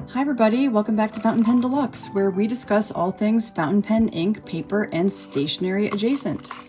Hi everybody, welcome back to Fountain Pen Deluxe, where we discuss all things fountain pen, ink, paper, and stationery adjacent.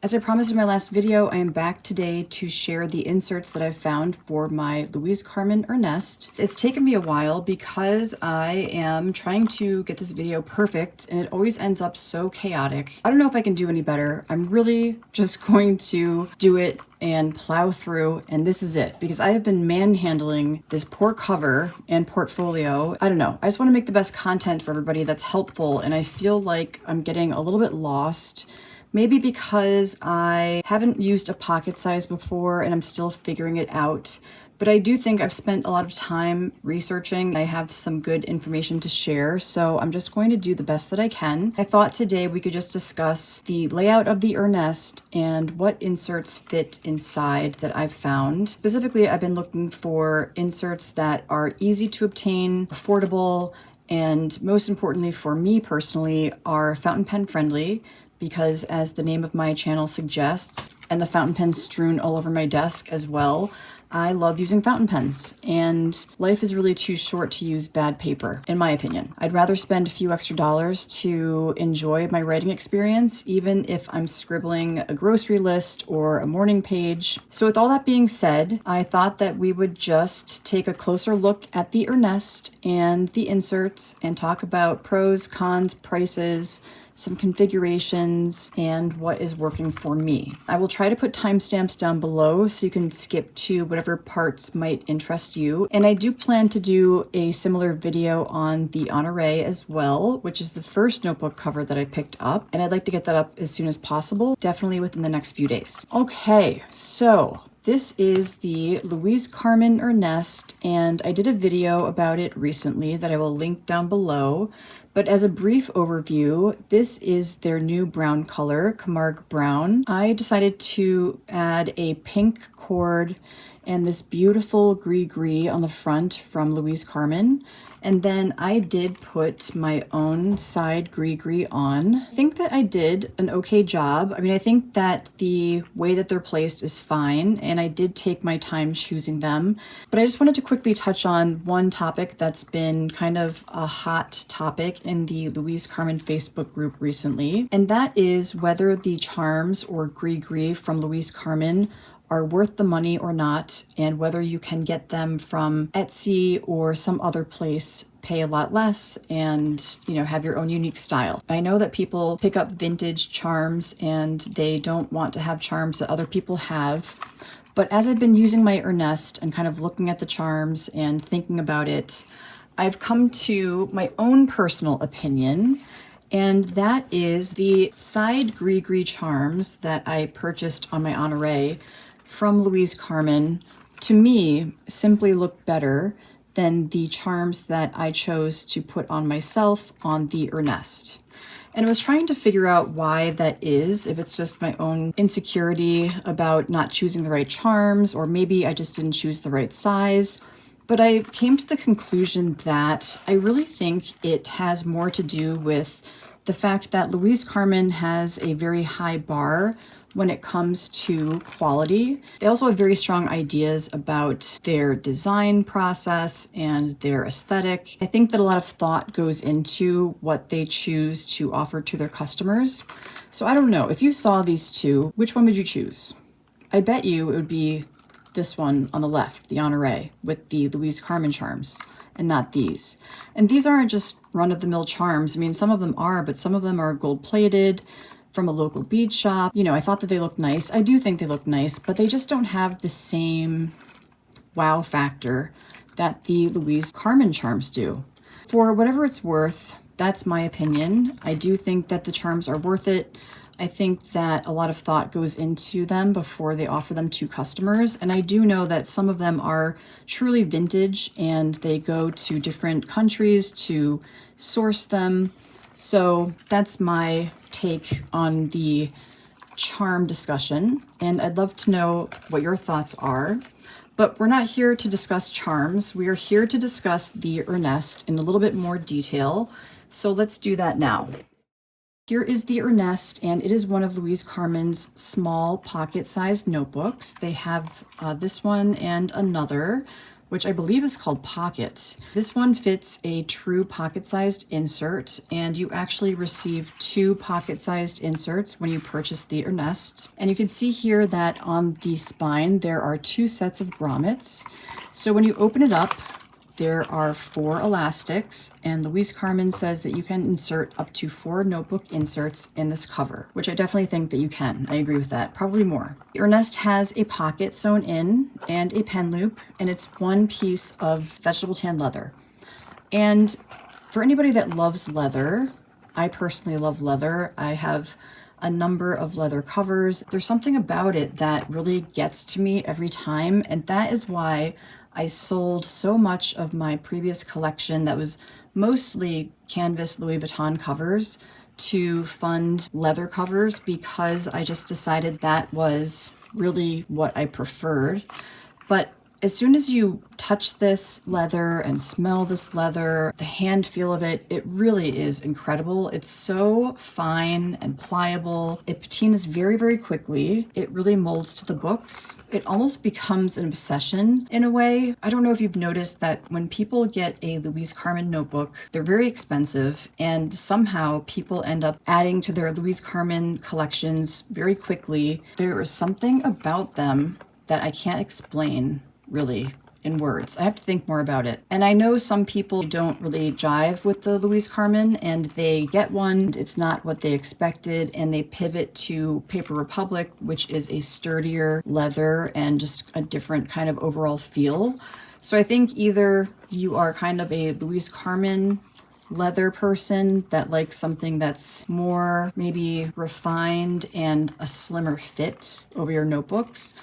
As I promised in my last video, I am back today to share the inserts that I've found for my Louise Carmen Ernest. It's taken me a while because I am trying to get this video perfect and it always ends up so chaotic. I don't know if I can do any better. I'm really just going to do it and plow through, and this is it, because I have been manhandling this poor cover and portfolio. I don't know, I just want to make the best content for everybody that's helpful, and I feel like I'm getting a little bit lost. Maybe because I haven't used a pocket size before and I'm still figuring it out. But I do think I've spent a lot of time researching. I have some good information to share, so I'm just going to do the best that I can. I thought today we could just discuss the layout of the Ernest and what inserts fit inside that I've found. Specifically, I've been looking for inserts that are easy to obtain, affordable, and most importantly for me personally, are fountain pen friendly. Because as the name of my channel suggests, and the fountain pens strewn all over my desk as well, I love using fountain pens, and life is really too short to use bad paper, in my opinion. I'd rather spend a few extra dollars to enjoy my writing experience, even if I'm scribbling a grocery list or a morning page. So with all that being said, I thought that we would just take a closer look at the Ernest and the inserts and talk about pros, cons, prices, some configurations, and what is working for me. I will try to put timestamps down below so you can skip to whatever parts might interest you. And I do plan to do a similar video on the Honore as well, which is the first notebook cover that I picked up. And I'd like to get that up as soon as possible, definitely within the next few days. Okay, so this is the Louise Carmen Ernest, and I did a video about it recently that I will link down below. But as a brief overview, this is their new brown color, Camargue Brown. I decided to add a pink cord and this beautiful gris-gris on the front from Louise Carmen. And then I did put my own side gris-gris on. I think that I did an okay job. I mean, I think that the way that they're placed is fine, and I did take my time choosing them. But I just wanted to quickly touch on one topic that's been kind of a hot topic in the Louise Carmen Facebook group recently, and that is whether the charms or gris-gris from Louise Carmen are worth the money or not, and whether you can get them from Etsy or some other place, pay a lot less, and have your own unique style. I know that people pick up vintage charms and they don't want to have charms that other people have, but as I've been using my Ernest and kind of looking at the charms and thinking about it, I've come to my own personal opinion, and that is the side gris-gris charms that I purchased on my Honore from Louise Carmen, to me, simply look better than the charms that I chose to put on myself on the Ernest. And I was trying to figure out why that is, if it's just my own insecurity about not choosing the right charms, or maybe I just didn't choose the right size. But I came to the conclusion that I really think it has more to do with the fact that Louise Carmen has a very high bar when it comes to quality. They also have very strong ideas about their design process and their aesthetic. I think that a lot of thought goes into what they choose to offer to their customers. So I don't know, if you saw these two, which one would you choose? I bet you it would be this one on the left, the Honore, with the Louise Carmen charms, and not these. And these aren't just run-of-the-mill charms. I mean, some of them are, but some of them are gold-plated from a local bead shop. I thought that they looked nice. I do think they look nice, but they just don't have the same wow factor that the Louise Carmen charms do. For whatever it's worth, that's my opinion. I do think that the charms are worth it. I think that a lot of thought goes into them before they offer them to customers. And I do know that some of them are truly vintage and they go to different countries to source them. So that's my take on the charm discussion, and I'd love to know what your thoughts are. But we're not here to discuss charms. We are here to discuss the Ernest in a little bit more detail. So let's do that now. Here is the Ernest, and it is one of Louise Carmen's small pocket-sized notebooks. They have this one and another. which I believe is called Pocket. This one fits a true pocket-sized insert, and you actually receive 2 pocket-sized inserts when you purchase the Ernest. And you can see here that on the spine there are 2 sets of grommets. So when you open it up, there are 4 elastics, and Louise Carmen says that you can insert up to 4 notebook inserts in this cover, which I definitely think that you can. I agree with that, probably more. The Ernest has a pocket sewn in and a pen loop, and it's 1 piece of vegetable tan leather. And for anybody that loves leather, I personally love leather. I have a number of leather covers. There's something about it that really gets to me every time, and that is why I sold so much of my previous collection that was mostly canvas Louis Vuitton covers to fund leather covers, because I just decided that was really what I preferred. But as soon as you touch this leather and smell this leather, the hand feel of it, it really is incredible. It's so fine and pliable. It patinas very, very quickly. It really molds to the books. It almost becomes an obsession in a way. I don't know if you've noticed that when people get a Louise Carmen notebook, they're very expensive, and somehow people end up adding to their Louise Carmen collections very quickly. There is something about them that I can't explain really in words. I have to think more about it. And I know some people don't really jive with the Louise Carmen, and they get one, it's not what they expected, and they pivot to Paper Republic, which is a sturdier leather and just a different kind of overall feel. So I think either you are kind of a Louise Carmen leather person that likes something that's more maybe refined and a slimmer fit over your notebooks,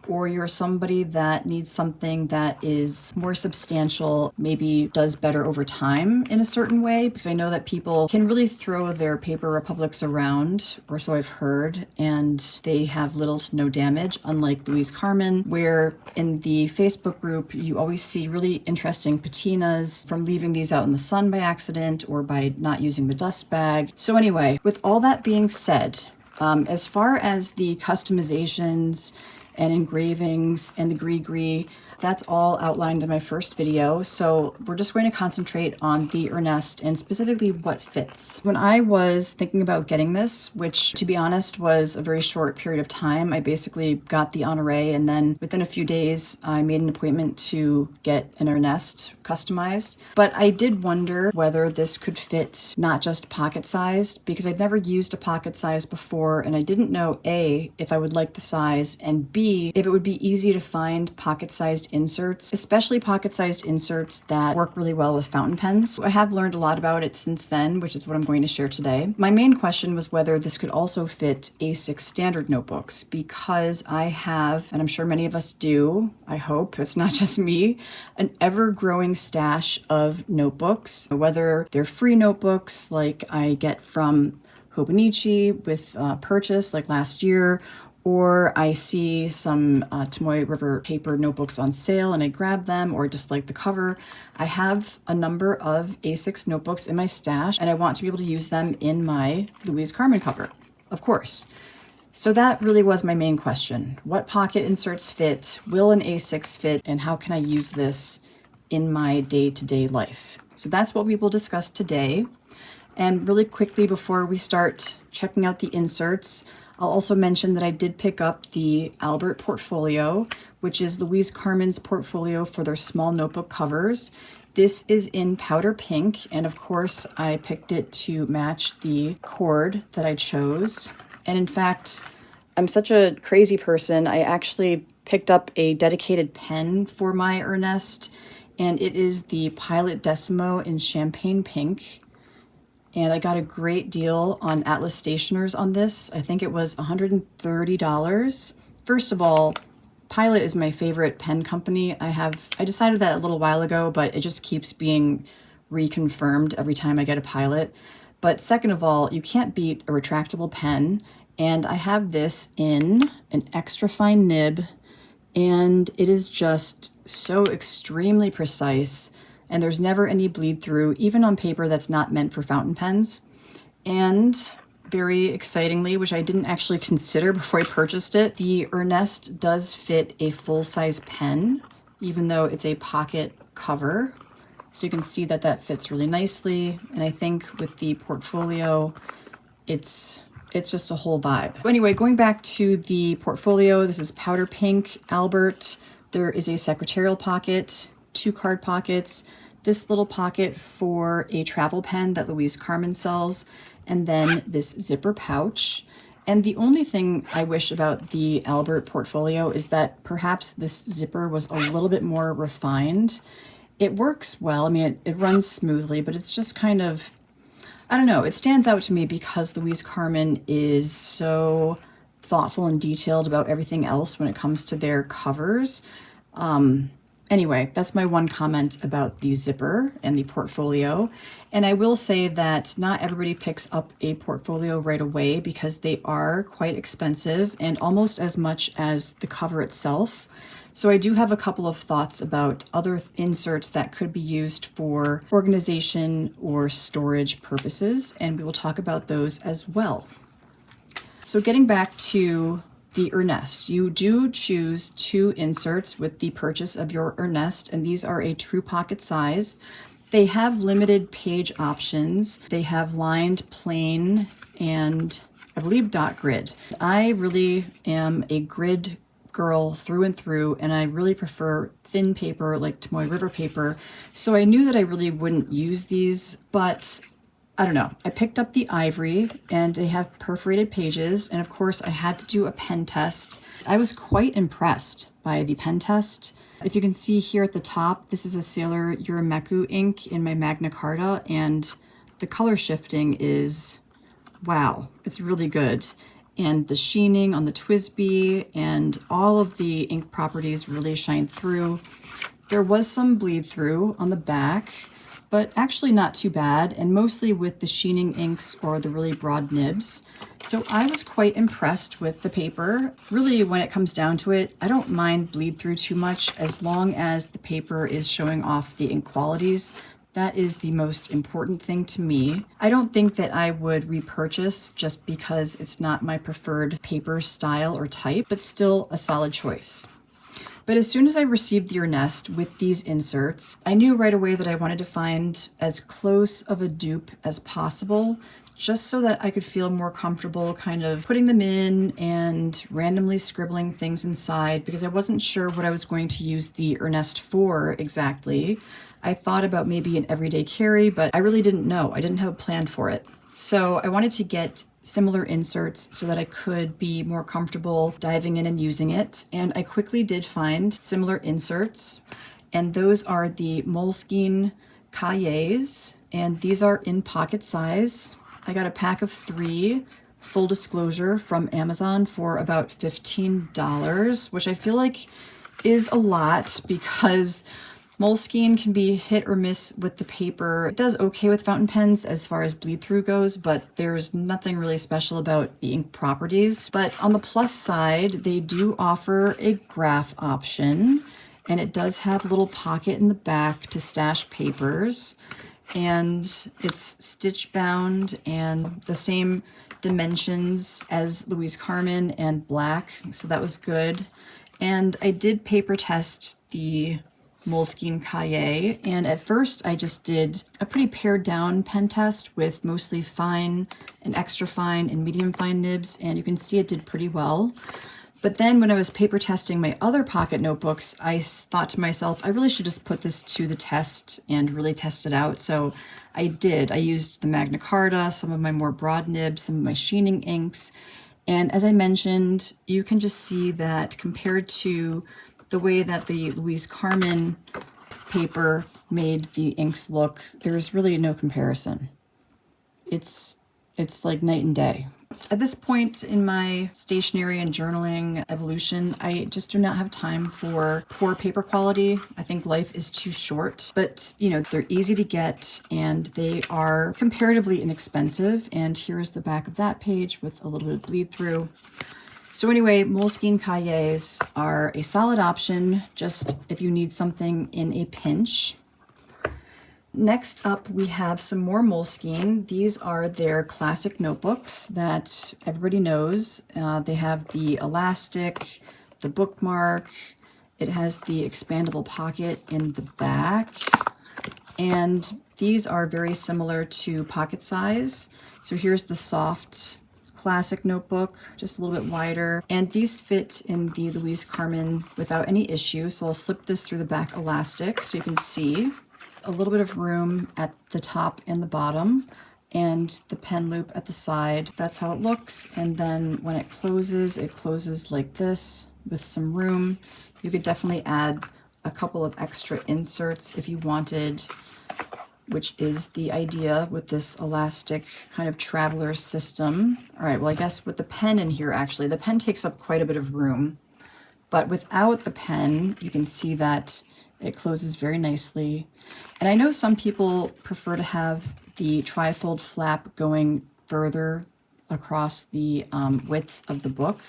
or you're somebody that needs something that is more substantial, maybe does better over time in a certain way, because I know that people can really throw their Paper Republics around, or so I've heard, and they have little to no damage, unlike Louise Carmen, where in the Facebook group you always see really interesting patinas from leaving these out in the sun by accident or by not using the dust bag. So anyway, with all that being said, as far as the customizations and engravings and the gris-gris, that's all outlined in my first video. So we're just going to concentrate on the Ernest and specifically what fits. When I was thinking about getting this, which to be honest was a very short period of time, I basically got the Honore, and then within a few days I made an appointment to get an Ernest customized. But I did wonder whether this could fit not just pocket sized, because I'd never used a pocket size before, and I didn't know A, if I would like the size, and B, if it would be easy to find pocket sized inserts, especially pocket-sized inserts that work really well with fountain pens. I have learned a lot about it since then, which is what I'm going to share today. My main question was whether this could also fit A6 standard notebooks, because I have, and I'm sure many of us do, I hope it's not just me, an ever-growing stash of notebooks, whether they're free notebooks like I get from Hobonichi with purchase like last year, or I see some Tomoe River paper notebooks on sale and I grab them, or just like the cover. I have a number of A6 notebooks in my stash, and I want to be able to use them in my Louise Carmen cover, of course. So that really was my main question. What pocket inserts fit? Will an A6 fit? And how can I use this in my day-to-day life? So that's what we will discuss today. And really quickly before we start checking out the inserts, I'll also mention that I did pick up the Albert portfolio, which is Louise Carmen's portfolio for their small notebook covers. This is in powder pink, and of course I picked it to match the cord that I chose. And in fact, I'm such a crazy person, I actually picked up a dedicated pen for my Ernest, and it is the Pilot Decimo in champagne pink. And I got a great deal on Atlas Stationers on this. I think it was $130. First of all, Pilot is my favorite pen company. I decided that a little while ago, but it just keeps being reconfirmed every time I get a Pilot. But second of all, you can't beat a retractable pen. And I have this in an extra fine nib, and it is just so extremely precise. And there's never any bleed through, even on paper that's not meant for fountain pens. And very excitingly, which I didn't actually consider before I purchased it, the Ernest does fit a full-size pen even though it's a pocket cover. So you can see that that fits really nicely. And I think with the portfolio, it's just a whole vibe. Anyway, going back to the portfolio, this is powder pink Albert. There is a secretarial pocket, 2 card pockets, this little pocket for a travel pen that Louise Carmen sells, and then this zipper pouch. And the only thing I wish about the Albert portfolio is that perhaps this zipper was a little bit more refined. It works well, I mean, it runs smoothly, but it's just kind of, I don't know, it stands out to me because Louise Carmen is so thoughtful and detailed about everything else when it comes to their covers. Anyway, that's my one comment about the zipper and the portfolio. And I will say that not everybody picks up a portfolio right away because they are quite expensive and almost as much as the cover itself. So I do have a couple of thoughts about other inserts that could be used for organization or storage purposes, and we will talk about those as well. So getting back to the Ernest, you do choose 2 inserts with the purchase of your Ernest, and these are a true pocket size. They have limited page options. They have lined, plain, and I believe dot grid. I really am a grid girl through and through, and I really prefer thin paper like Tomoe River paper. So I knew that I really wouldn't use these, but I don't know. I picked up the ivory and they have perforated pages. And of course I had to do a pen test. I was quite impressed by the pen test. If you can see here at the top, this is a Sailor Urameku ink in my Magna Carta, and the color shifting is, wow, it's really good. And the sheening on the TWSBI and all of the ink properties really shine through. There was some bleed through on the back, but actually not too bad, and mostly with the sheening inks or the really broad nibs. So I was quite impressed with the paper. Really, when it comes down to it, I don't mind bleed through too much as long as the paper is showing off the ink qualities. That is the most important thing to me. I don't think that I would repurchase just because it's not my preferred paper style or type, but still a solid choice. But as soon as I received the Ernest with these inserts, I knew right away that I wanted to find as close of a dupe as possible, just so that I could feel more comfortable kind of putting them in and randomly scribbling things inside, because I wasn't sure what I was going to use the Ernest for exactly. I thought about maybe an everyday carry, but I really didn't know. I didn't have a plan for it. So I wanted to get similar inserts so that I could be more comfortable diving in and using it. And I quickly did find similar inserts, and those are the Moleskine Cahiers, and these are in pocket size. I got a pack of 3, full disclosure, from Amazon for about $15, which I feel like is a lot because Moleskine can be hit or miss with the paper. It does okay with fountain pens as far as bleed through goes, but there's nothing really special about the ink properties. But on the plus side, they do offer a graph option, and it does have a little pocket in the back to stash papers, and it's stitch bound and the same dimensions as Louise Carmen and black, so that was good. And I did paper test the Moleskine Cahier, and at first I just did a pretty pared down pen test with mostly fine and extra fine and medium fine nibs, and you can see it did pretty well. But then when I was paper testing my other pocket notebooks, I thought to myself, I really should just put this to the test and really test it out. So I did. I used the Magna Carta, some of my more broad nibs, some of my sheening inks, and as I mentioned, you can just see that compared to the way that the Louise Carmen paper made the inks look, there's really no comparison. It's like night and day. At this point in my stationery and journaling evolution, I just do not have time for poor paper quality. I think life is too short, but you know, they're easy to get and they are comparatively inexpensive. And here is the back of that page with a little bit of bleed through. So anyway, Moleskine Cahiers are a solid option just if you need something in a pinch. Next up, we have some more Moleskine. These are their classic notebooks that everybody knows. They have the elastic, the bookmark. It has the expandable pocket in the back, and these are very similar to pocket size. So here's the soft classic notebook, just a little bit wider, and these fit in the Louise Carmen without any issue. So I'll slip this through the back elastic so you can see a little bit of room at the top and the bottom, and the pen loop at the side. That's how it looks. And then when it closes like this with some room. You could definitely add a couple of extra inserts if you wanted, which is the idea with this elastic kind of traveler system. All right, well, I guess with the pen in here, actually, the pen takes up quite a bit of room, but without the pen, you can see that it closes very nicely. And I know some people prefer to have the trifold flap going further across the width of the book.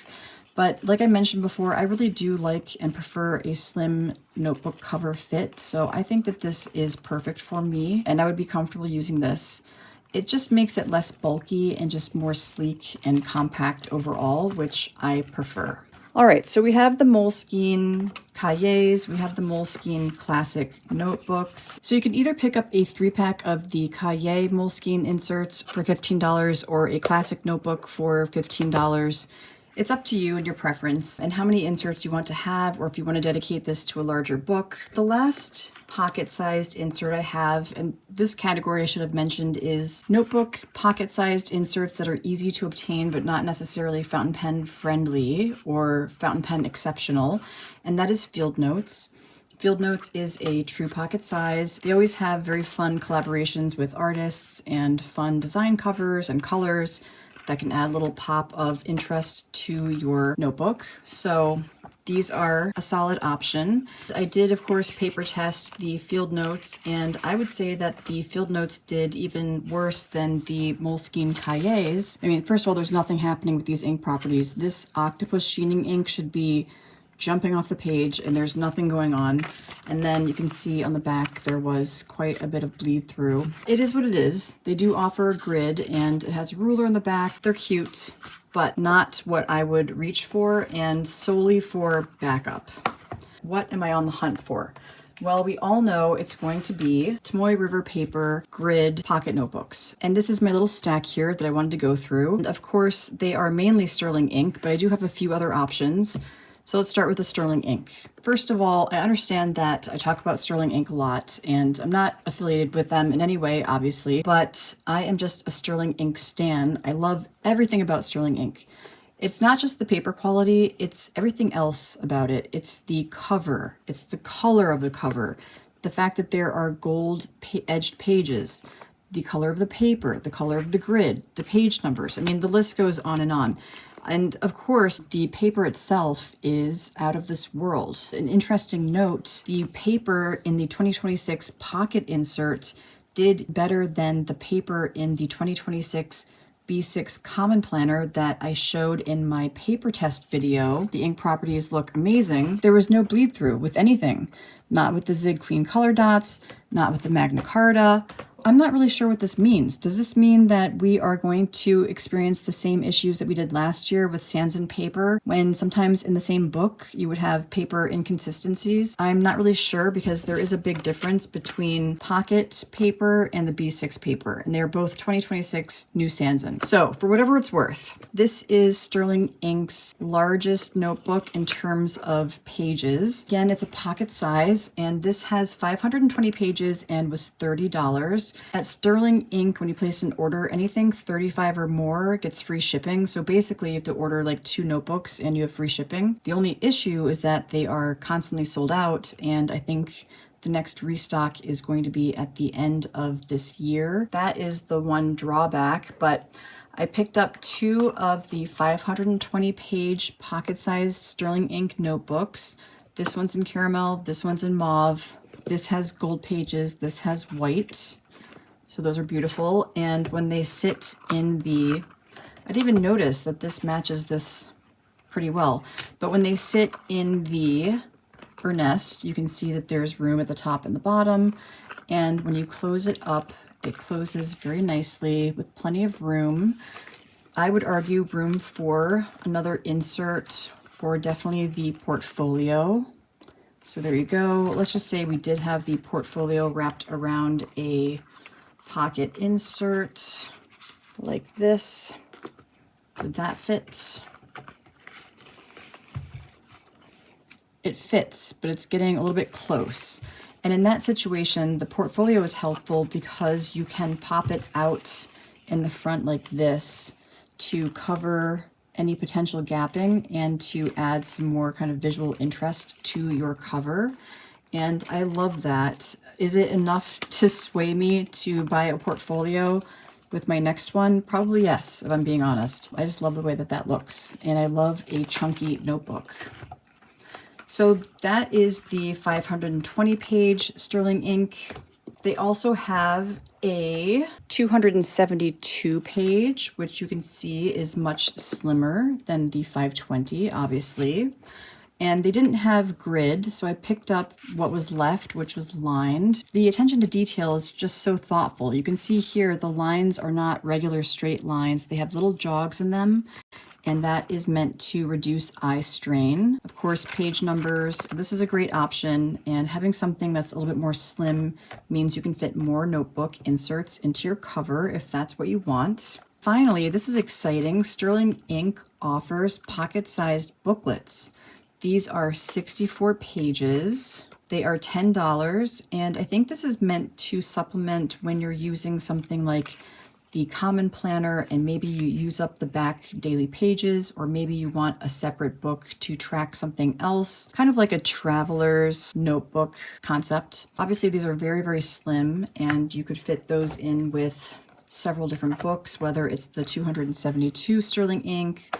But like I mentioned before, I really do like and prefer a slim notebook cover fit. So I think that this is perfect for me, and I would be comfortable using this. It just makes it less bulky and just more sleek and compact overall, which I prefer. All right, so we have the Moleskine Cahiers, we have the Moleskine Classic notebooks. So you can either pick up a 3-pack of the Cahier Moleskine inserts for $15 or a classic notebook for $15. It's up to you and your preference and how many inserts you want to have, or if you want to dedicate this to a larger book. The last pocket-sized insert I have, and this category I should have mentioned, is notebook pocket-sized inserts that are easy to obtain but not necessarily fountain pen friendly or fountain pen exceptional, and that is Field Notes. Field Notes is a true pocket size. They always have very fun collaborations with artists and fun design covers and colors that can add a little pop of interest to your notebook. So these are a solid option. I did, of course, paper test the Field Notes, and I would say that the Field Notes did even worse than the Moleskine Cahiers. I mean, first of all, there's nothing happening with these ink properties. This octopus sheening ink should be jumping off the page, and there's nothing going on. And then you can see on the back there was quite a bit of bleed through. It is what it is. They do offer a grid, and it has a ruler in the back. They're cute, but not what I would reach for, and solely for backup. What am I on the hunt for? Well, we all know it's going to be Tomoe River paper grid pocket notebooks. And this is my little stack here that I wanted to go through. And of course, they are mainly sterling ink, but I do have a few other options. So let's start with the sterling ink. First of all, I understand that I talk about sterling ink a lot, and I'm not affiliated with them in any way, obviously, but I am just a sterling ink stan. I love everything about sterling ink. It's not just the paper quality, it's everything else about it. It's the cover, it's the color of the cover, the fact that there are gold edged pages, the color of the paper, the color of the grid, the page numbers. I mean, the list goes on and on. And of course, the paper itself is out of this world. An interesting note, the paper in the 2026 pocket insert did better than the paper in the 2026 B6 Common Planner that I showed in my paper test video. The ink properties look amazing. There was no bleed through with anything. Not with the Zig Clean color dots, not with the Magna Carta. I'm not really sure what this means. Does this mean that we are going to experience the same issues that we did last year with sans and paper, when sometimes in the same book you would have paper inconsistencies? I'm not really sure, because there is a big difference between pocket paper and the B6 paper, and they're both 2026 new Sanzen. So for whatever it's worth, this is Sterling Ink's largest notebook in terms of pages. Again, it's a pocket size, and this has 520 pages and was $30. At Sterling Ink, when you place an order, anything 35 or more gets free shipping. So basically you have to order like 2 notebooks and you have free shipping. The only issue is that they are constantly sold out, and I think the next restock is going to be at the end of this year. That is the one drawback, but I picked up 2 of the 520 page pocket-sized Sterling Ink notebooks. This one's in caramel, this one's in mauve. This has gold pages, this has white. So those are beautiful. And when they sit in the, I didn't even notice that this matches this pretty well, but when they sit in the Ernest, you can see that there's room at the top and the bottom. And when you close it up, it closes very nicely with plenty of room. I would argue room for another insert, or definitely the portfolio. So there you go. Let's just say we did have the portfolio wrapped around a pocket insert like this. Would that fit? It fits, but it's getting a little bit close. And in that situation, the portfolio is helpful because you can pop it out in the front like this to cover any potential gapping and to add some more kind of visual interest to your cover. And I love that. Is it enough to sway me to buy a portfolio with my next one? Probably yes, if I'm being honest. I just love the way that that looks. And I love a chunky notebook. So that is the 520 page sterling ink. They also have a 272 page, which you can see is much slimmer than the 520, obviously. And they didn't have grid, so I picked up what was left, which was lined. The attention to detail is just so thoughtful. You can see here the lines are not regular straight lines. They have little jogs in them, and that is meant to reduce eye strain. Of course, page numbers, this is a great option, and having something that's a little bit more slim means you can fit more notebook inserts into your cover if that's what you want. Finally, this is exciting. Sterling Ink offers pocket-sized booklets. These are 64 pages. They are $10, and I think this is meant to supplement when you're using something like the Common Planner and maybe you use up the back daily pages, or maybe you want a separate book to track something else, kind of like a traveler's notebook concept. Obviously, these are very, very slim, and you could fit those in with several different books, whether it's the 272 sterling ink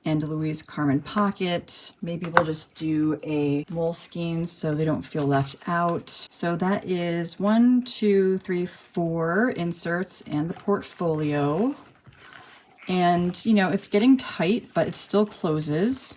and a Louise Carmen pocket. Maybe we'll just do a Moleskine so they don't feel left out. So that is 4 inserts and the portfolio. And you know, it's getting tight, but it still closes.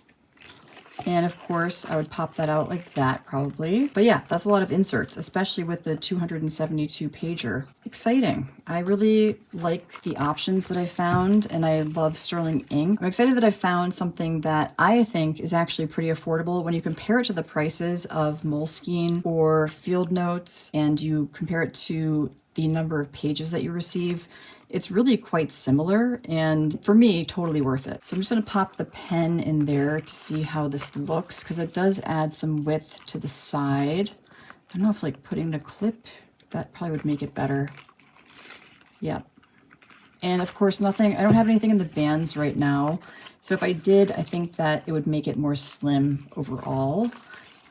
And of course, I would pop that out like that probably. But yeah, that's a lot of inserts, especially with the 272 pager. Exciting. I really like the options that I found, and I love sterling ink. I'm excited that I found something that I think is actually pretty affordable when you compare it to the prices of Moleskine or Field Notes, and you compare it to the number of pages that you receive. It's really quite similar, and for me, totally worth it. So I'm just gonna pop the pen in there to see how this looks, because it does add some width to the side. I don't know if like putting the clip, that probably would make it better. Yeah. And of course, I don't have anything in the bands right now. So if I did, I think that it would make it more slim overall.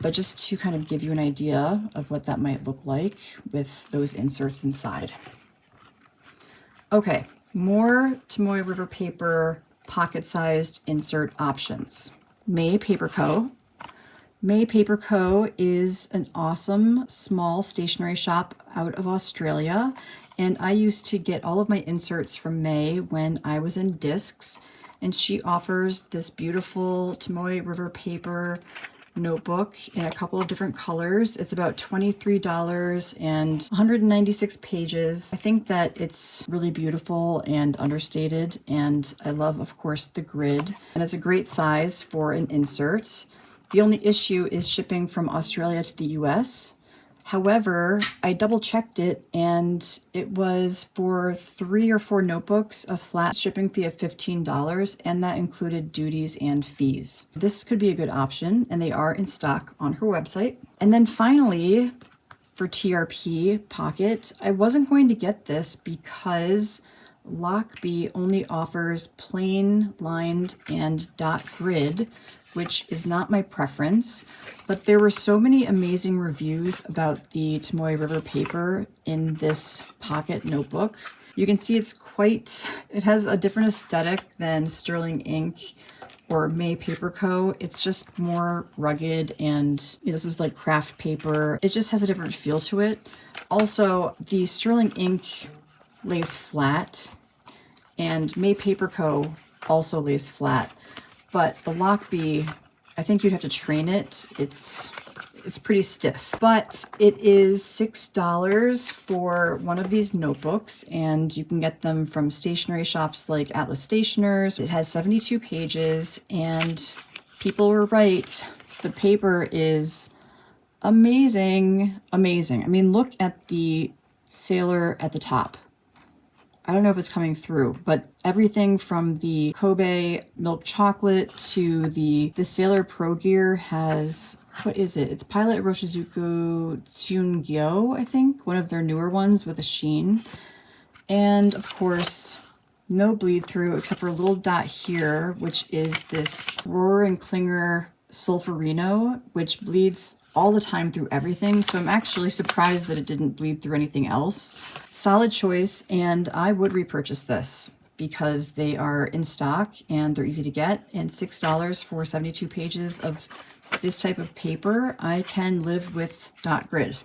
But just to kind of give you an idea of what that might look like with those inserts inside. Okay, more Tomoe River paper pocket-sized insert options. May Paper Co. May Paper Co. is an awesome small stationery shop out of Australia, and I used to get all of my inserts from May when I was in discs, and she offers this beautiful Tomoe River paper notebook in a couple of different colors. It's about $23 and 196 pages. I think that it's really beautiful and understated, and I love, of course, the grid, and it's a great size for an insert. The only issue is shipping from Australia to the US. However, I double checked it, and it was for 3 or 4 notebooks a flat shipping fee of $15, and that included duties and fees. This could be a good option, and they are in stock on her website. And then finally, for TRP Pocket, I wasn't going to get this because Lochby only offers plain, lined, and dot grid, which is not my preference, but there were so many amazing reviews about the Tomoe River paper in this pocket notebook. You can see it has a different aesthetic than Sterling Ink or May Paper Co. It's just more rugged, and this is like craft paper. It just has a different feel to it. Also, the Sterling Ink lays flat, and May Paper Co. also lays flat. But the Lochby, I think you'd have to train it. It's pretty stiff. But it is $6 for one of these notebooks, and you can get them from stationery shops like Atlas Stationers. It has 72 pages, and people were right. The paper is Amazing, amazing. I mean, look at the sailor at the top. I don't know if it's coming through, but everything from the Kobe milk chocolate to the Sailor Pro Gear has, what is it? It's Pilot Roshizuku Tsuнгyo, I think, one of their newer ones with a sheen. And of course, no bleed through except for a little dot here, which is this Rohrer and Klinger Sulfurino, which bleeds all the time through everything. So I'm actually surprised that it didn't bleed through anything else. Solid choice, and I would repurchase this because they are in stock and they're easy to get, and $6 for 72 pages of this type of paper. I can live with dot grid.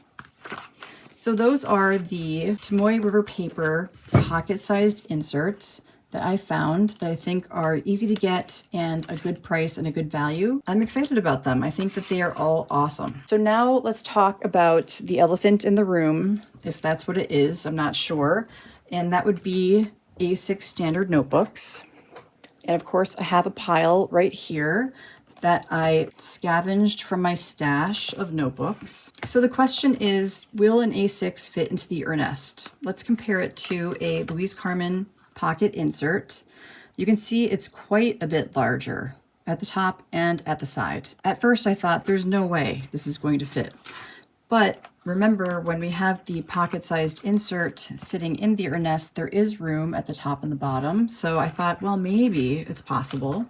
So those are the Tomoe River paper pocket-sized inserts that I found that I think are easy to get and a good price and a good value. I'm excited about them. I think that they are all awesome. So now let's talk about the elephant in the room, if that's what it is, I'm not sure. And that would be A6 standard notebooks. And of course I have a pile right here that I scavenged from my stash of notebooks. So the question is, will an A6 fit into the Ernest? Let's compare it to a Louise Carmen pocket insert. You can see it's quite a bit larger at the top and at the side. At first I thought there's no way this is going to fit. But remember, when we have the pocket-sized insert sitting in the Ernest, there is room at the top and the bottom. So I thought, well, maybe it's possible.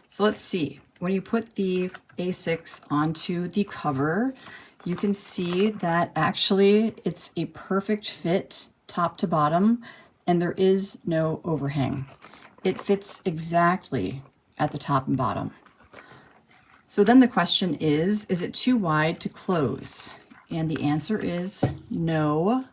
So let's see. When you put the A6 onto the cover, you can see that actually it's a perfect fit top to bottom, and there is no overhang. It fits exactly at the top and bottom. So then the question is it too wide to close? And the answer is no.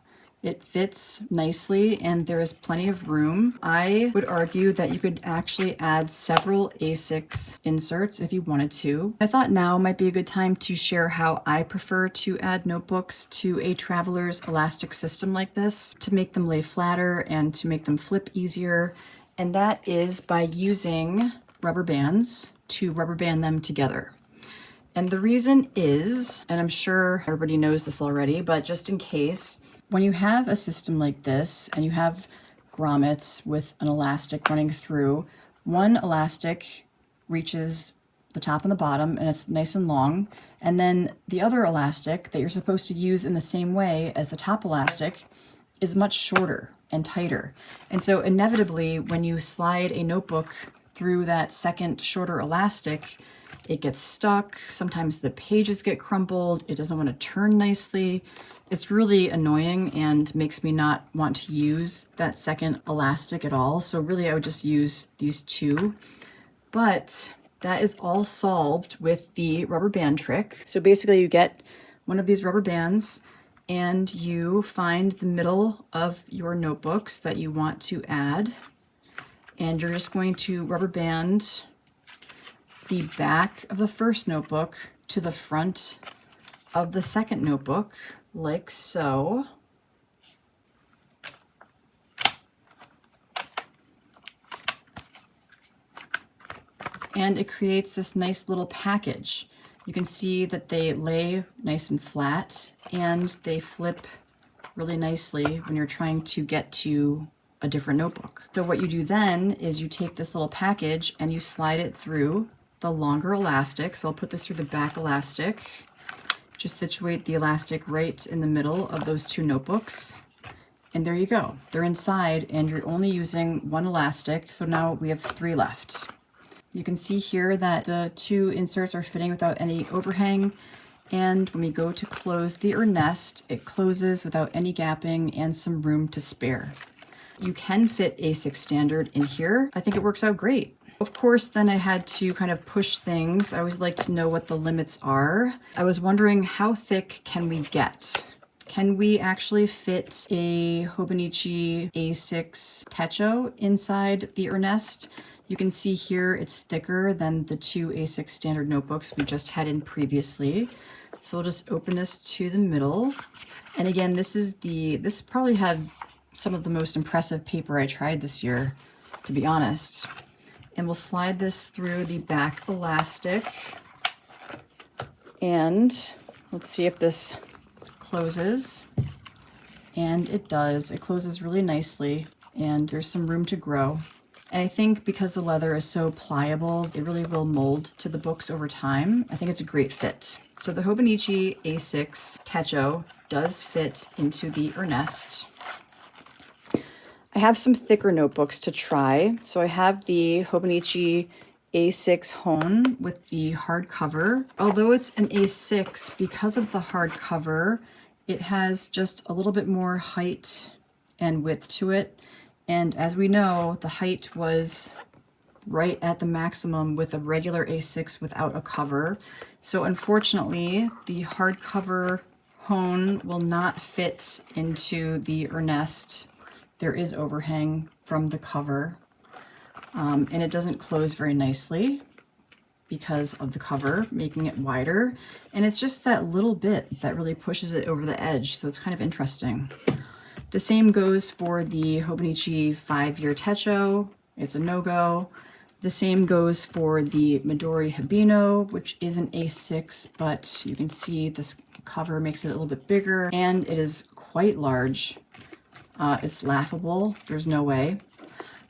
It fits nicely and there is plenty of room. I would argue that you could actually add several A6 inserts if you wanted to. I thought now might be a good time to share how I prefer to add notebooks to a traveler's elastic system like this to make them lay flatter and to make them flip easier. And that is by using rubber bands to rubber band them together. And the reason is, and I'm sure everybody knows this already, but just in case, when you have a system like this and you have grommets with an elastic running through, one elastic reaches the top and the bottom and it's nice and long, and then the other elastic that you're supposed to use in the same way as the top elastic is much shorter and tighter. And so inevitably, when you slide a notebook through that second shorter elastic, it gets stuck. Sometimes the pages get crumpled. It doesn't want to turn nicely. It's really annoying and makes me not want to use that second elastic at all. So really I would just use these two. But that is all solved with the rubber band trick. So basically you get one of these rubber bands and you find the middle of your notebooks that you want to add. And you're just going to rubber band the back of the first notebook to the front of the second notebook, like so. And it creates this nice little package. You can see that they lay nice and flat and they flip really nicely when you're trying to get to a different notebook. So what you do then is you take this little package and you slide it through the longer elastic. So I'll put this through the back elastic. Just situate the elastic right in the middle of those two notebooks. And there you go. They're inside and you're only using one elastic. So now we have 3 left. You can see here that the 2 inserts are fitting without any overhang. And when we go to close the Ernest, it closes without any gapping and some room to spare. You can fit A6 standard in here. I think it works out great. Of course, then I had to kind of push things. I always like to know what the limits are. I was wondering, how thick can we get? Can we actually fit a Hobonichi A6 techo inside the Ernest? You can see here it's thicker than the 2 A6 standard notebooks we just had in previously. So we'll just open this to the middle. And again, this probably had some of the most impressive paper I tried this year, to be honest. And we'll slide this through the back elastic. And Let's see if this closes. And it does. It closes really nicely, and there's some room to grow. And I think because the leather is so pliable, it really will mold to the books over time. I think it's a great fit. So the Hobonichi A6 Techo does fit into the Ernest. I have some thicker notebooks to try. So I have the Hobonichi A6 Hon with the hardcover. Although it's an A6, because of the hardcover, it has just a little bit more height and width to it. And as we know, the height was right at the maximum with a regular A6 without a cover. So unfortunately, the hardcover Hon will not fit into the Ernest. There is overhang from the cover, and it doesn't close very nicely because of the cover, making it wider. And it's just that little bit that really pushes it over the edge, so it's kind of interesting. The same goes for the Hobonichi 5-year Techo. It's a no-go. The same goes for the Midori Hibino, which is an A6, but you can see this cover makes it a little bit bigger, and it is quite large. It's laughable. There's no way.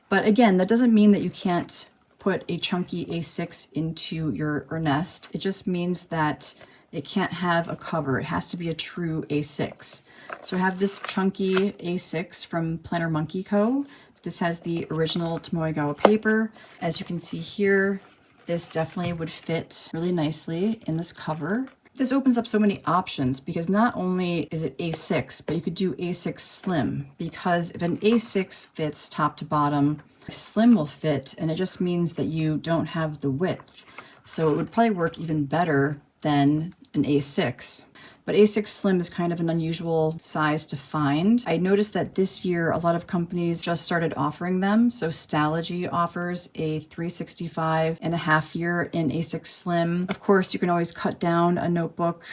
But again, that doesn't mean that you can't put a chunky A6 into your Ernest. It just means that it can't have a cover. It has to be a true A6. So I have this chunky A6 from Planner Monkey Co. This has the original Tomoe paper. As you can see here, this definitely would fit really nicely in this cover. This opens up so many options because not only is it A6, but you could do A6 Slim, because if an A6 fits top to bottom, Slim will fit, and it just means that you don't have the width. So it would probably work even better than an A6. But A6 Slim is kind of an unusual size to find. I noticed that this year a lot of companies just started offering them. So Stalogy offers a 365.5 year in A6 Slim. Of course, you can always cut down a notebook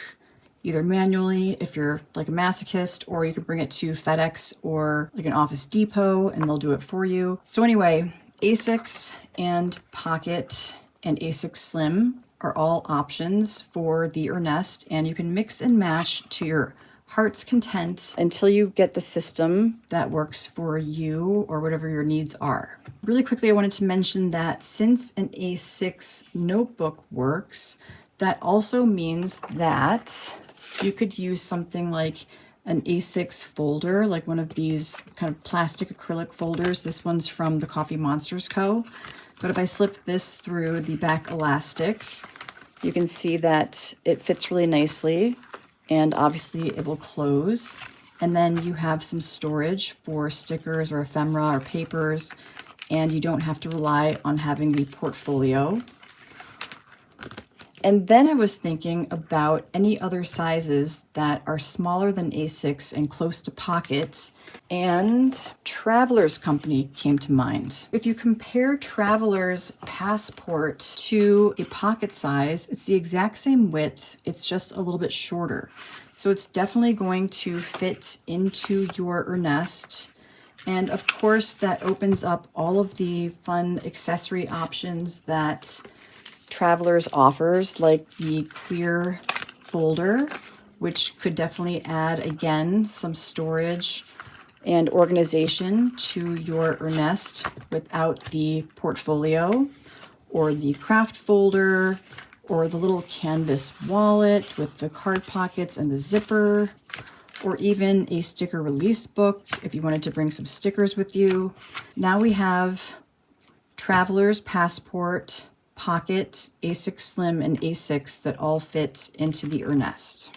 either manually if you're like a masochist, or you can bring it to FedEx or like an Office Depot and they'll do it for you. So anyway, A6 and Pocket and A6 Slim are all options for the Ernest, and you can mix and match to your heart's content until you get the system that works for you or whatever your needs are. Really quickly, I wanted to mention that since an A6 notebook works, that also means that you could use something like an A6 folder, like one of these kind of plastic acrylic folders. This one's from the Coffee Monsters Co. But if I slip this through the back elastic, you can see that it fits really nicely, and obviously it will close. And then you have some storage for stickers or ephemera or papers, and you don't have to rely on having the portfolio. And then I was thinking about any other sizes that are smaller than A6 and close to Pocket, and Traveler's Company came to mind. If you compare Traveler's Passport to a Pocket size, it's the exact same width, it's just a little bit shorter. So it's definitely going to fit into your Ernest. And of course, that opens up all of the fun accessory options that Travelers offers, like the clear folder, which could definitely add, again, some storage and organization to your Ernest without the portfolio, or the craft folder, or the little canvas wallet with the card pockets and the zipper, or even a sticker release book if you wanted to bring some stickers with you. Now we have Traveler's Passport, Pocket, A6 Slim, and A6 that all fit into the Ernest.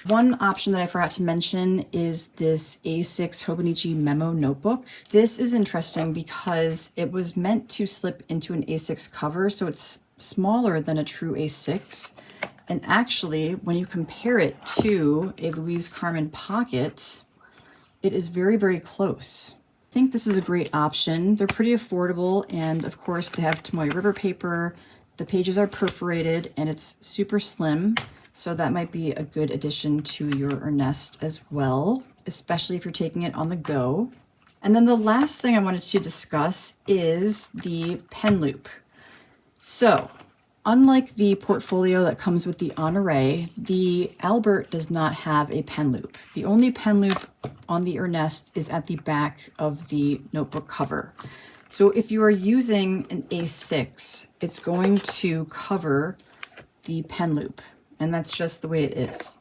One option that I forgot to mention is this A6 Hobonichi Memo Notebook. This is interesting because it was meant to slip into an A6 cover, so it's smaller than a true A6. And actually, when you compare it to a Louise Carmen Pocket, it is very, very close. I think this is a great option. They're pretty affordable, and of course they have Tomoe River paper. The pages are perforated and it's super slim, so that might be a good addition to your Ernest as well, especially if you're taking it on the go. And then the last thing I wanted to discuss is the pen loop. So Unlike the portfolio that comes with the Honoré, the Albert does not have a pen loop. The only pen loop on the Ernest is at the back of the notebook cover. So if you are using an A6, it's going to cover the pen loop, and that's just the way it is.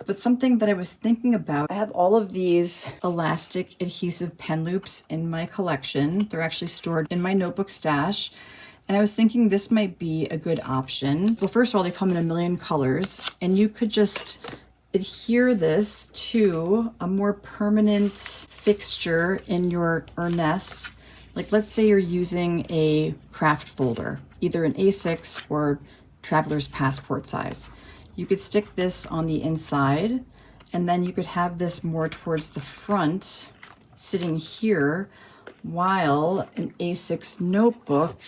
But something that I was thinking about, I have all of these elastic adhesive pen loops in my collection. They're actually stored in my notebook stash. And I was thinking this might be a good option. Well, first of all, they come in a million colors, and you could just adhere this to a more permanent fixture in your Ernest. Like, let's say you're using a craft folder, either an A6 or traveler's passport size. You could stick this on the inside, and then you could have this more towards the front, sitting here, while an A6 notebook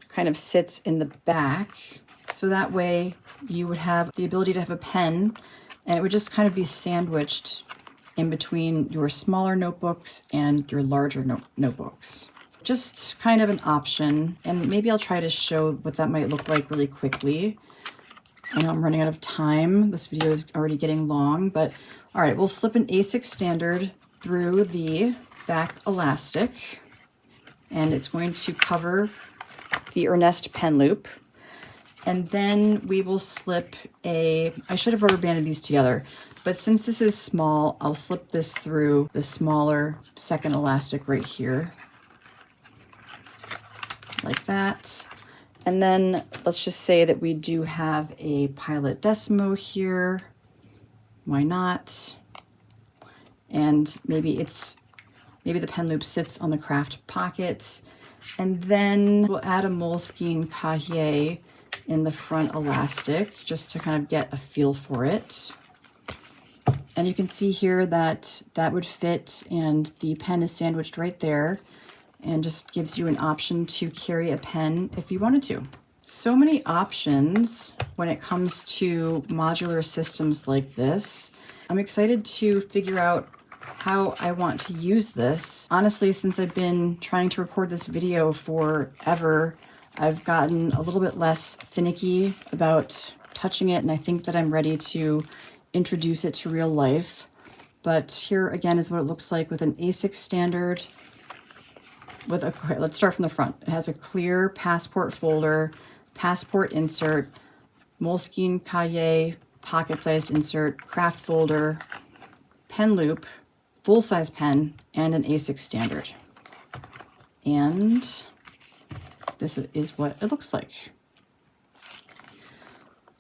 kind of sits in the back. So that way you would have the ability to have a pen, and it would just kind of be sandwiched in between your smaller notebooks and your larger notebooks. Just kind of an option, and maybe I'll try to show what that might look like really quickly. I know I'm running out of time. This video is already getting long, but all right, we'll slip an A6 standard through the back elastic, and it's going to cover the Ernest pen loop. And then we will slip I should have rubber banded these together, but since this is small, I'll slip this through the smaller second elastic right here, like that. And then let's just say that we do have a Pilot Decimo here. Why not? And maybe the pen loop sits on the craft pocket. And then we'll add a Moleskine Cahier in the front elastic just to kind of get a feel for it. And you can see here that that would fit, and the pen is sandwiched right there, and just gives you an option to carry a pen if you wanted to. So many options when it comes to modular systems like this. I'm excited to figure out how I want to use this. Honestly, since I've been trying to record this video forever, I've gotten a little bit less finicky about touching it, and I think that I'm ready to introduce it to real life. But here again is what it looks like with an A6 standard. Let's start from the front. It has a clear passport folder, passport insert, Moleskine Cahier, pocket-sized insert, craft folder, pen loop, full-size pen, and an A6 standard. And this is what it looks like.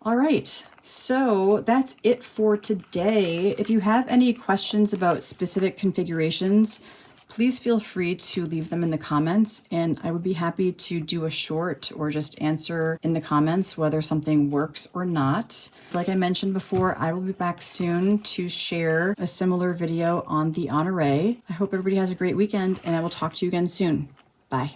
All right, so that's it for today. If you have any questions about specific configurations, please feel free to leave them in the comments, and I would be happy to do a short or just answer in the comments whether something works or not. Like I mentioned before, I will be back soon to share a similar video on the Honoré. I hope everybody has a great weekend, and I will talk to you again soon. Bye.